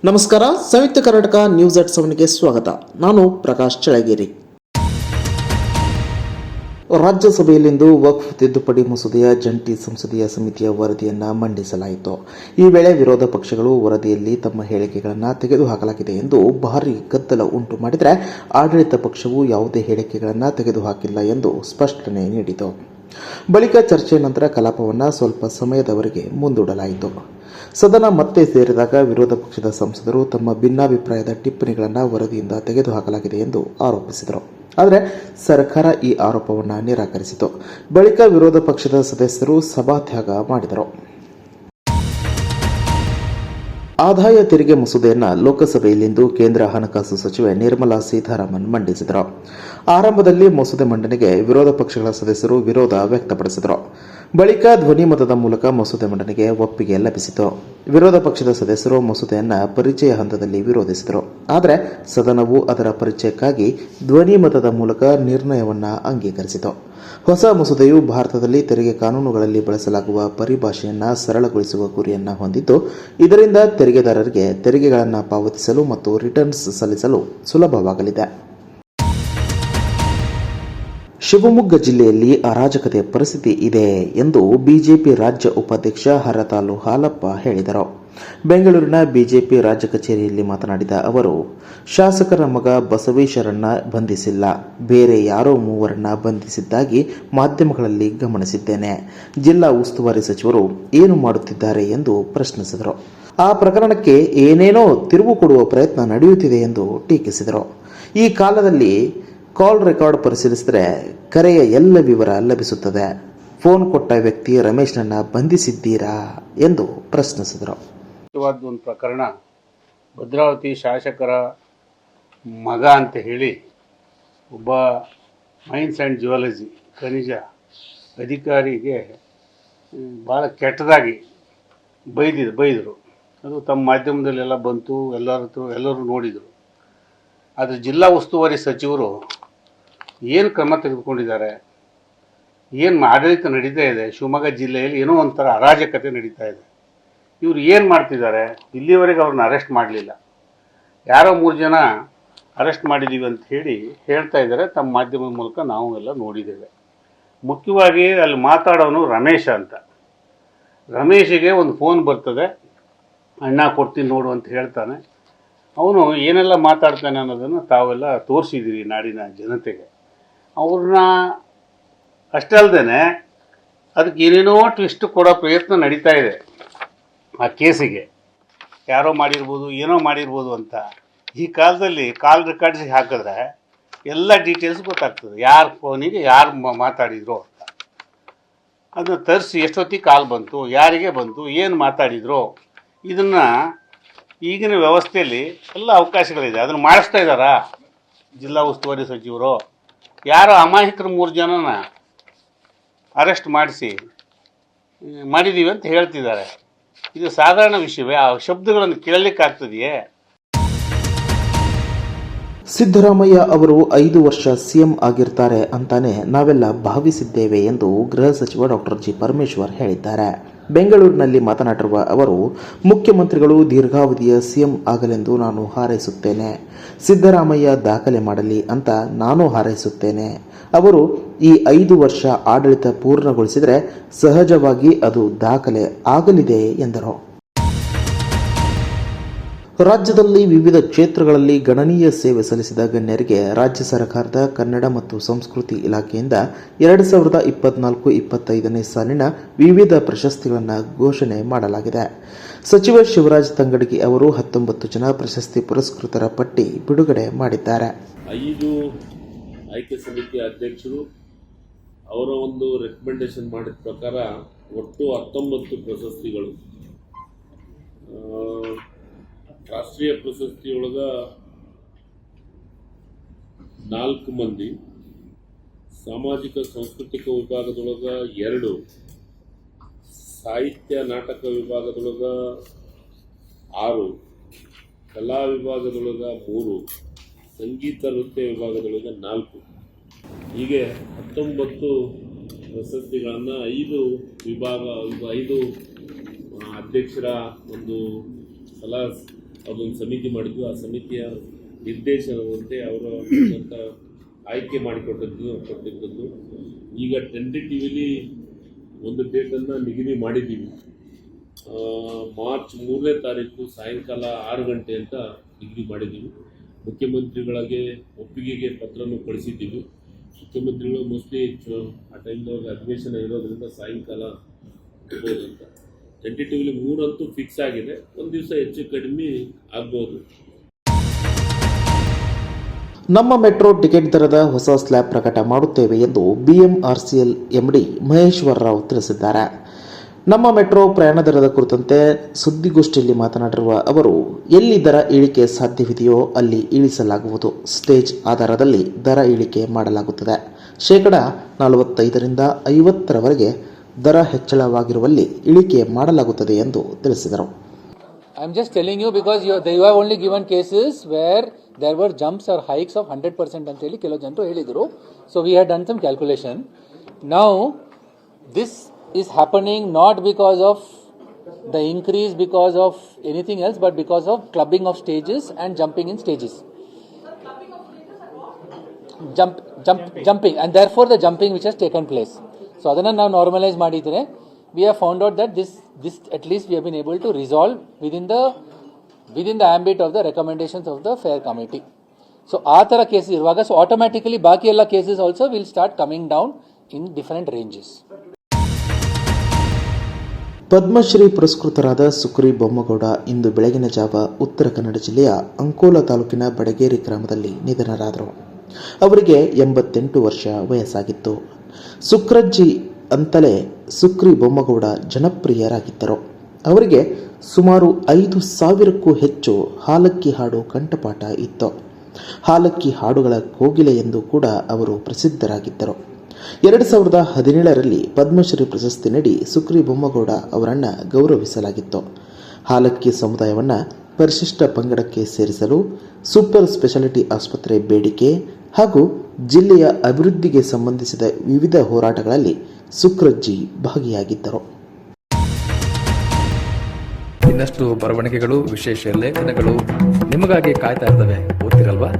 ನಮಸ್ಕಾರ. ಸಂಯುಕ್ತ Karnataka news at 7ಗೆ ಸ್ವಾಗತ. ನಾನು ಪ್ರಕಾಶ್ ಚಳಗೇರಿ. ರಾಜ್ಯಸಭೆಯಲ್ಲಿಂದು ವಕ್ಫ್ ತಿದ್ದುಪಡಿ ಮಸೂದೆಯ ಜಂಟಿ ಸಂಸದೀಯ ಸಮಿತಿಯ ವರದಿಯನ್ನು ಮಂಡಿಸಲಾಯಿತು. ಈ ವೇಳೆ ವಿರೋಧ ಪಕ್ಷಗಳು ವರದಿಯಲ್ಲಿ ತಮ್ಮ ಹೇಳಿಕೆಗಳನ್ನು ತೆಗೆದುಹಾಕಲಾಗಿದೆ ಎಂದು ಭಾರೀ ಗದ್ದಲ ಉಂಟು ಮಾಡಿದರೆ, ಆಡಳಿತ ಪಕ್ಷವು ಯಾವುದೇ ಹೇಳಿಕೆಗಳನ್ನು ತೆಗೆದುಹಾಕಿಲ್ಲ ಎಂದು ಸ್ಪಷ್ಟನೆ ನೀಡಿತು. ಬಳಿಕ ಚರ್ಚೆಯ ನಂತರ ಕಲಾಪವನ್ನು ಸ್ವಲ್ಪ ಸಮಯದವರೆಗೆ ಮುಂದೂಡಲಾಯಿತು. ಸದನ ಮತ್ತೆ ಸೇರಿದಾಗ ವಿರೋಧ ಪಕ್ಷದ ಸಂಸದರು ತಮ್ಮ ಭಿನ್ನಾಭಿಪ್ರಾಯದ ಟಿಪ್ಪಣಿಗಳನ್ನು ವರದಿಯಿಂದ ತೆಗೆದುಹಾಕಲಾಗಿದೆ ಎಂದು ಆರೋಪಿಸಿದರು. ಆದರೆ ಸರ್ಕಾರ ಈ ಆರೋಪವನ್ನು ನಿರಾಕರಿಸಿತು. ಬಳಿಕ ವಿರೋಧ ಪಕ್ಷದ ಸದಸ್ಯರು ಸಭಾತ್ಯಾಗ ಮಾಡಿದರು. ಆದಾಯ ತೆರಿಗೆ ಮಸೂದೆಯನ್ನು ಲೋಕಸಭೆಯಲ್ಲಿಂದು ಕೇಂದ್ರ ಹಣಕಾಸು ಸಚಿವೆ ನಿರ್ಮಲಾ ಸೀತಾರಾಮನ್ ಮಂಡಿಸಿದರು. ಆರಂಭದಲ್ಲಿ ಮಸೂದೆ ಮಂಡನೆಗೆ ವಿರೋಧ ಪಕ್ಷಗಳ ಸದಸ್ಯರು ವಿರೋಧ ವ್ಯಕ್ತಪಡಿಸಿದರು. ಬಳಿಕ ಧ್ವನಿಮತದ ಮೂಲಕ ಮಸೂದೆ ಮಂಡನೆಗೆ ಒಪ್ಪಿಗೆ ಲಭಿಸಿತು. ವಿರೋಧ ಪಕ್ಷದ ಸದಸ್ಯರು ಮಸೂದೆಯನ್ನು ಪರಿಚಯ ಹಂತದಲ್ಲಿ ವಿರೋಧಿಸಿದರು. ಆದರೆ ಸದನವು ಅದರ ಪರಿಚಯಕ್ಕಾಗಿ ಧ್ವನಿಮತದ ಮೂಲಕ ನಿರ್ಣಯವನ್ನು ಅಂಗೀಕರಿಸಿತು. ಹೊಸ ಮಸೂದೆಯು ಭಾರತದಲ್ಲಿ ತೆರಿಗೆ ಕಾನೂನುಗಳಲ್ಲಿ ಬಳಸಲಾಗುವ ಪರಿಭಾಷೆಯನ್ನು ಸರಳಗೊಳಿಸುವ ಗುರಿಯನ್ನು ಹೊಂದಿದ್ದು, ಇದರಿಂದ ತೆರಿಗೆದಾರರಿಗೆ ತೆರಿಗೆಗಳನ್ನು ಪಾವತಿಸಲು ಮತ್ತು ರಿಟರ್ನ್ಸ್ ಸಲ್ಲಿಸಲು ಸುಲಭವಾಗಲಿದೆ. ಶಿವಮೊಗ್ಗ ಜಿಲ್ಲೆಯಲ್ಲಿ ಅರಾಜಕತೆ ಪರಿಸ್ಥಿತಿ ಇದೆ ಎಂದು ಬಿಜೆಪಿ ರಾಜ್ಯ ಉಪಾಧ್ಯಕ್ಷ ಹರತಾಳು ಹಾಲಪ್ಪ ಹೇಳಿದರು. ಬೆಂಗಳೂರಿನ ಬಿಜೆಪಿ ರಾಜ್ಯ ಕಚೇರಿಯಲ್ಲಿ ಮಾತನಾಡಿದ ಅವರು, ಶಾಸಕರ ಮಗ ಬಸವೇಶ್ವರನ್ನ ಬಂಧಿಸಿಲ್ಲ, ಬೇರೆ ಯಾರೋ ಮೂವರನ್ನ ಬಂಧಿಸಿದ್ದಾಗಿ ಮಾಧ್ಯಮಗಳಲ್ಲಿ ಗಮನಿಸಿದ್ದೇನೆ. ಜಿಲ್ಲಾ ಉಸ್ತುವಾರಿ ಸಚಿವರು ಏನು ಮಾಡುತ್ತಿದ್ದಾರೆ ಎಂದು ಪ್ರಶ್ನಿಸಿದರು. ಆ ಪ್ರಕರಣಕ್ಕೆ ಏನೇನೋ ತಿರುವು ಕೊಡುವ ಪ್ರಯತ್ನ ನಡೆಯುತ್ತಿದೆ ಎಂದು ಟೀಕಿಸಿದರು. ಈ ಕಾಲದಲ್ಲಿ ಕಾಲ್ ರೆಕಾರ್ಡ್ ಪರಿಶೀಲಿಸಿದರೆ ಕರೆಯ ಎಲ್ಲ ವಿವರ ಲಭಿಸುತ್ತದೆ. ಫೋನ್ ಕೊಟ್ಟ ವ್ಯಕ್ತಿ ರಮೇಶ್ನನ್ನ ಬಂಧಿಸಿದ್ದೀರಾ ಎಂದು ಪ್ರಶ್ನಿಸಿದರು. ಒಂದು ಪ್ರಕರಣ, ಭದ್ರಾವತಿ ಶಾಸಕರ ಮಗ ಅಂತ ಹೇಳಿ ಒಬ್ಬ ಮೈನ್ಸ್ ಆ್ಯಂಡ್ ಜಿಯಾಲಜಿ ಖನಿಜ ಅಧಿಕಾರಿಗೆ ಭಾಳ ಕೆಟ್ಟದಾಗಿ ಬೈದರು. ಅದು ತಮ್ಮ ಮಾಧ್ಯಮದಲ್ಲೆಲ್ಲ ಬಂತು, ಎಲ್ಲರೂ ನೋಡಿದರು. ಆದರೆ ಜಿಲ್ಲಾ ಉಸ್ತುವಾರಿ ಸಚಿವರು ಏನು ಕ್ರಮ ತೆಗೆದುಕೊಂಡಿದ್ದಾರೆ, ಏನು ಆಡಳಿತ ನಡೀತಾ ಇದೆ, ಶಿವಮೊಗ್ಗ ಜಿಲ್ಲೆಯಲ್ಲಿ ಏನೋ ಒಂಥರ ಅರಾಜಕತೆ ನಡೀತಾ ಇದೆ. ಇವರು ಏನು ಮಾಡ್ತಿದ್ದಾರೆ? ಇಲ್ಲಿವರೆಗೆ ಅವ್ರನ್ನ ಅರೆಸ್ಟ್ ಮಾಡಲಿಲ್ಲ. ಯಾರೋ 3 ಜನ ಅರೆಸ್ಟ್ ಮಾಡಿದ್ದೀವಿ ಅಂತ ಹೇಳ್ತಾ ಇದ್ದಾರೆ. ತಮ್ಮ ಮಾಧ್ಯಮದ ಮೂಲಕ ನಾವು ಎಲ್ಲ ನೋಡಿದ್ದೇವೆ. ಮುಖ್ಯವಾಗಿ ಅಲ್ಲಿ ಮಾತಾಡೋನು ರಮೇಶ ಅಂತ. ರಮೇಶಿಗೆ ಒಂದು ಫೋನ್ ಬರ್ತದೆ, ಅಣ್ಣ ಕೊಡ್ತೀನಿ ನೋಡು ಅಂತ ಹೇಳ್ತಾನೆ. ಅವನು ಏನೆಲ್ಲ ಮಾತಾಡ್ತಾನೆ ಅನ್ನೋದನ್ನು ತಾವೆಲ್ಲ ತೋರಿಸಿದ್ದೀರಿ ನಾಡಿನ ಜನತೆಗೆ. ಅವ್ರನ್ನ ಅಷ್ಟೇ ಅಲ್ಲದೆ ಅದಕ್ಕೆ ಏನೇನೋ ಟ್ವಿಸ್ಟ್ ಕೊಡೋ ಪ್ರಯತ್ನ ನಡೀತಾ ಇದೆ. ಆ ಕೇಸಿಗೆ ಯಾರೋ ಮಾಡಿರ್ಬೋದು, ಏನೋ ಮಾಡಿರ್ಬೋದು ಅಂತ. ಈ ಕಾಲದಲ್ಲಿ ಕಾಲ್ ರೆಕಾರ್ಡ್ಸಿಗೆ ಹಾಕಿದ್ರೆ ಎಲ್ಲ ಡೀಟೇಲ್ಸ್ ಗೊತ್ತಾಗ್ತದೆ, ಯಾರ ಫೋನಿಗೆ ಯಾರು ಮಾತಾಡಿದ್ರು ಅಂತ. ಅದನ್ನು ತರಿಸಿ ಎಷ್ಟೊತ್ತಿಗೆ ಕಾಲ್ ಬಂತು, ಯಾರಿಗೆ ಬಂತು, ಏನು ಮಾತಾಡಿದ್ರು, ಇದನ್ನು ಈಗಿನ ವ್ಯವಸ್ಥೆಯಲ್ಲಿ ಎಲ್ಲ ಅವಕಾಶಗಳಿದೆ. ಅದನ್ನು ಮಾಡಿಸ್ತಾ ಇದ್ದಾರಾ ಜಿಲ್ಲಾ ಉಸ್ತುವಾರಿ ಸಚಿವರು? ಯಾರೋ ಅಮಾಯಕರು 3 ಜನನ ಅರೆಸ್ಟ್ ಮಾಡಿದ್ದೀವಿ ಅಂತ ಹೇಳ್ತಿದ್ದಾರೆ. ಇದು ಸಾಧಾರಣ ವಿಷಯವೇ? ಆ ಶಬ್ದಗಳನ್ನು ಕೇಳಲಿಕ್ಕಾಗ್ತದೆಯೇ? ಸಿದ್ದರಾಮಯ್ಯ ಅವರು 5 ವರ್ಷ ಸಿಎಂ ಆಗಿರ್ತಾರೆ ಅಂತಾನೆ ನಾವೆಲ್ಲ ಭಾವಿಸಿದ್ದೇವೆ ಎಂದು ಗೃಹ ಸಚಿವ ಡಾಕ್ಟರ್ ಜಿ ಪರಮೇಶ್ವರ್ ಹೇಳಿದ್ದಾರೆ. ಬೆಂಗಳೂರಿನಲ್ಲಿ ಮಾತನಾಡಿರುವ ಅವರು, ಮುಖ್ಯಮಂತ್ರಿಗಳು ದೀರ್ಘಾವಧಿಯ ಸಿಎಂ ಆಗಲೆಂದು ನಾನು ಹಾರೈಸುತ್ತೇನೆ. ಸಿದ್ದರಾಮಯ್ಯ ದಾಖಲೆ ಮಾಡಲಿ ಅಂತ ನಾನು ಹಾರೈಸುತ್ತೇನೆ. ಅವರು ಈ 5 ವರ್ಷ ಆಡಳಿತ ಪೂರ್ಣಗೊಳಿಸಿದರೆ ಸಹಜವಾಗಿ ಅದು ದಾಖಲೆ ಆಗಲಿದೆ ಎಂದರು. ರಾಜ್ಯದಲ್ಲಿ ವಿವಿಧ ಕ್ಷೇತ್ರಗಳಲ್ಲಿ ಗಣನೀಯ ಸೇವೆ ಸಲ್ಲಿಸಿದ ಗಣ್ಯರಿಗೆ ರಾಜ್ಯ ಸರ್ಕಾರದ ಕನ್ನಡ ಮತ್ತು ಸಂಸ್ಕೃತಿ ಇಲಾಖೆಯಿಂದ 2024-25ನೇ ಸಾಲಿನ ವಿವಿಧ ಪ್ರಶಸ್ತಿಗಳನ್ನು ಘೋಷಣೆ ಮಾಡಲಾಗಿದೆ. ಸಚಿವ ಶಿವರಾಜ್ ತಂಗಡಗಿ ಅವರು 19 ಜನ ಪ್ರಶಸ್ತಿ ಪುರಸ್ಕೃತರ ಪಟ್ಟಿ ಬಿಡುಗಡೆ ಮಾಡಿದ್ದಾರೆ. 5 ಆಯ್ಕೆ ಸಮಿತಿಯ ಅಧ್ಯಕ್ಷರು ಅವರ ಒಂದು ರೆಕಮೆಂಡೇಶನ್ ಮಾಡಿದ ಪ್ರಕಾರ ಒಟ್ಟು 19 ಪ್ರಶಸ್ತಿಗಳು. ರಾಷ್ಟ್ರೀಯ ಪ್ರಶಸ್ತಿಯೊಳಗೆ 4 ಮಂದಿ, ಸಾಮಾಜಿಕ ಸಾಂಸ್ಕೃತಿಕ ವಿಭಾಗದೊಳಗೆ 2, ಸಾಹಿತ್ಯ ನಾಟಕ ವಿಭಾಗದೊಳಗೆ 6, ಕಲಾ ವಿಭಾಗದೊಳಗೆ 3, ಸಂಗೀತ ನೃತ್ಯ ವಿಭಾಗದೊಳಗೆ 4, ಹೀಗೆ 19 ಪ್ರಶಸ್ತಿಗಳನ್ನು 5 ಅಧ್ಯಕ್ಷರ ಒಂದು ಸಲಹಾ ಅದೊಂದು ಸಮಿತಿ ಮಾಡಿದ್ವಿ. ಆ ಸಮಿತಿಯ ನಿರ್ದೇಶನದಂತೆ ಅವರು ಅಂತ ಆಯ್ಕೆ ಕೊಟ್ಟಿದ್ದದ್ದು. ಈಗ ಟೆಂಟೇಟಿವ್ಲಿ ಒಂದು ಡೇಟನ್ನು ನಿಗದಿ ಮಾಡಿದ್ದೀವಿ. ಮಾರ್ಚ್ 3ನೇ ತಾರೀಕು ಸಾಯಂಕಾಲ 6 ಗಂಟೆ ಅಂತ ನಿಗದಿ ಮಾಡಿದ್ದೀವಿ. ಮುಖ್ಯಮಂತ್ರಿಗಳಿಗೆ ಒಪ್ಪಿಗೆಗೆ ಪತ್ರನೂ ಕಳಿಸಿದ್ದೀವಿ. ಮುಖ್ಯಮಂತ್ರಿಗಳು ಮೋಸ್ಟ್ಲಿ ಆ ಟೈಮ್ದೊಳಗೆ ಅಧಿವೇಶನ ಇರೋದ್ರಿಂದ ಸಾಯಂಕಾಲ ಆಗ್ಬೋದು ಅಂತ. ಟೆಂಟೇಟಿವ್ಲಿ 3 ಅಂತೂ ಫಿಕ್ಸ್ ಆಗಿದೆ. ಒಂದು ದಿವಸ ಹೆಚ್ಚು ಕಡಿಮೆ ಆಗ್ಬೋದು. ನಮ್ಮ ಮೆಟ್ರೋ ಟಿಕೆಟ್ ದರದ ಹೊಸ ಸ್ಲ್ಯಾಬ್ ಪ್ರಕಟ ಮಾಡುತ್ತೇವೆ ಎಂದು BMRCL MD ಮಹೇಶ್ವರ ರಾವ್ ತಿಳಿಸಿದ್ದಾರೆ. ನಮ್ಮ ಮೆಟ್ರೋ ಪ್ರಯಾಣ ದರದ ಕುರಿತಂತೆ ಸುದ್ದಿಗೋಷ್ಠಿಯಲ್ಲಿ ಮಾತನಾಡಿರುವ ಅವರು, ಎಲ್ಲಿ ದರ ಇಳಿಕೆ ಸಾಧ್ಯವಿದೆಯೋ ಅಲ್ಲಿ ಇಳಿಸಲಾಗುವುದು. ಸ್ಟೇಜ್ ಆಧಾರದಲ್ಲಿ ದರ ಇಳಿಕೆ ಮಾಡಲಾಗುತ್ತದೆ. 45% 50% ದರ ಹೆಚ್ಚಳವಾಗಿರುವಲ್ಲಿ ಇಳಿಕೆ ಮಾಡಲಾಗುತ್ತದೆ ಎಂದು ತಿಳಿಸಿದರು. I am just telling you because you have only given cases where there were jumps or hikes of 100% ಅಂತ ಹೇಳಿ ಕೆಲವು ಜನರು ಹೇಳಿದರು. So we had done some calculation. Now this is happening not because of the increase because of anything else but because of clubbing of stages and jumping in stages. Jumping and therefore the jumping which has taken place. So ಅದನ್ನು ನಾವು normalise ಮಾಡಿದರೆ we have found out that this at least we have been able to resolve within the ambit of the recommendations of the fair committee. So ಆ ಥರ cases ಇರುವಾಗ so automatically ಬಾಕಿ ಎಲ್ಲ cases also will start coming down in different ranges. Padmashri ಪುರಸ್ಕೃತರಾದ ಸುಕ್ರಿ ಬೊಮ್ಮಗೌಡ ಇಂದು ಬೆಳಗಿನ ಜಾವ ಉತ್ತರ ಕನ್ನಡ ಜಿಲ್ಲೆಯ ಅಂಕೋಲ ತಾಲೂಕಿನ ಬಡಗೇರಿ ಗ್ರಾಮದಲ್ಲಿ ನಿಧನರಾದರು. ಅವರಿಗೆ 88 ವರ್ಷ ವಯಸ್ಸಾಗಿತ್ತು. ಸುಕ್ರಜ್ಜಿ ಅಂತಲೇ ಸುಕ್ರಿ ಬೊಮ್ಮಗೌಡ ಜನಪ್ರಿಯರಾಗಿದ್ದರು. ಅವರಿಗೆ ಸುಮಾರು 5,000ಕ್ಕೂ ಹೆಚ್ಚು ಹಾಲಕ್ಕಿ ಹಾಡು ಕಂಠಪಾಠ ಇತ್ತು. ಹಾಲಕ್ಕಿ ಹಾಡುಗಳ ಕೋಗಿಲೆ ಎಂದು ಕೂಡ ಅವರು ಪ್ರಸಿದ್ಧರಾಗಿದ್ದರು. 2017ರಲ್ಲಿ ಪದ್ಮಶ್ರೀ ಪ್ರಶಸ್ತಿ ನೀಡಿ ಸುಕ್ರಿ ಬೊಮ್ಮಗೌಡ ಅವರನ್ನು ಗೌರವಿಸಲಾಗಿತ್ತು. ಹಾಲಕ್ಕಿ ಸಮುದಾಯವನ್ನು ಪರಿಶಿಷ್ಟ ಪಂಗಡಕ್ಕೆ ಸೇರಿಸಲು ಸೂಪರ್ ಸ್ಪೆಷಾಲಿಟಿ ಆಸ್ಪತ್ರೆ ಬೇಡಿಕೆ ಹಾಗೂ ಜಿಲ್ಲೆಯ ಅಭಿವೃದ್ಧಿಗೆ ಸಂಬಂಧಿಸಿದ ವಿವಿಧ ಹೋರಾಟಗಳಲ್ಲಿ ಸುಕ್ರಜ್ಜಿ ಭಾಗಿಯಾಗಿದ್ದರು. ಇನ್ನಷ್ಟು ಬರವಣಿಗೆಗಳು, ವಿಶೇಷ ಲೇಖನಗಳು ನಿಮಗಾಗಿ ಕಾಯ್ತಾ ಇರ್ತವೆ. ಓದ್ತಿರಲ್ವಾ?